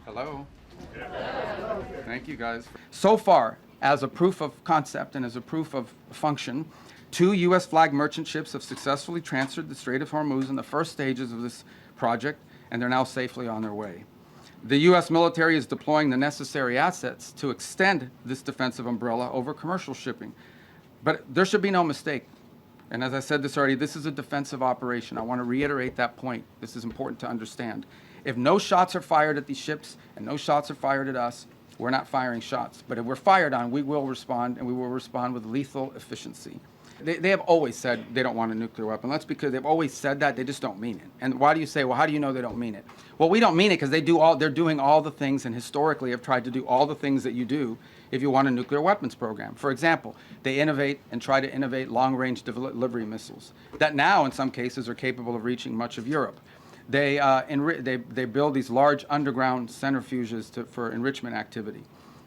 Hello. Thank you, guys. So far, as a proof of concept and as a proof of function, 2 U.S. flag merchant ships have successfully transferred the Strait of Hormuz in the first stages of this project, and they're now safely on their way. The U.S. military is deploying the necessary assets to extend this defensive umbrella over commercial shipping. But there should be no mistake. And as I said this already, this is a defensive operation. I want to reiterate that point. This is important to understand. If no shots are fired at these ships and no shots are fired at us, we're not firing shots. But if we're fired on, we will respond, and we will respond with lethal efficiency. They have always said they don't want a nuclear weapon. That's because they've always said that. They just don't mean it. And why do you say, well, how do you know they don't mean it? Well, we don't mean it because they're doing all the things, and historically have tried to do all the things that you do if you want a nuclear weapons program. For example, they innovate and try to innovate long-range delivery missiles that now, in some cases, are capable of reaching much of Europe. They build these large underground centrifuges for enrichment activity.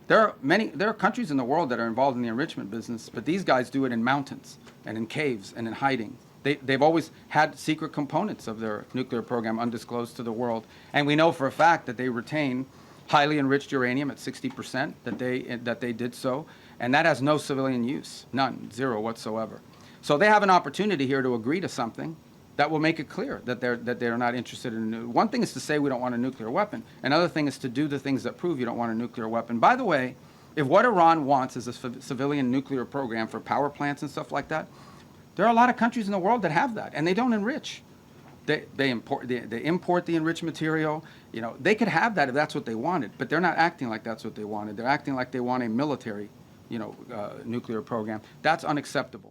There are countries in the world that are involved in the enrichment business, but these guys do it in mountains and in caves and in hiding. They've always had secret components of their nuclear program undisclosed to the world, and we know for a fact that they retain highly enriched uranium at 60%, that they did so, and that has no civilian use, none, zero whatsoever. So they have an opportunity here to agree to something that will make it clear that they're not interested in one thing is to say we don't want a nuclear weapon. Another thing is to do the things that prove you don't want a nuclear weapon. By the way, if what Iran wants is a civilian nuclear program for power plants and stuff like that, there are a lot of countries in the world that have that, and they don't enrich. They import the enriched material. You know, they could have that if that's what they wanted, but they're not acting like that's what they wanted. They're acting like they want a military, nuclear program. That's unacceptable.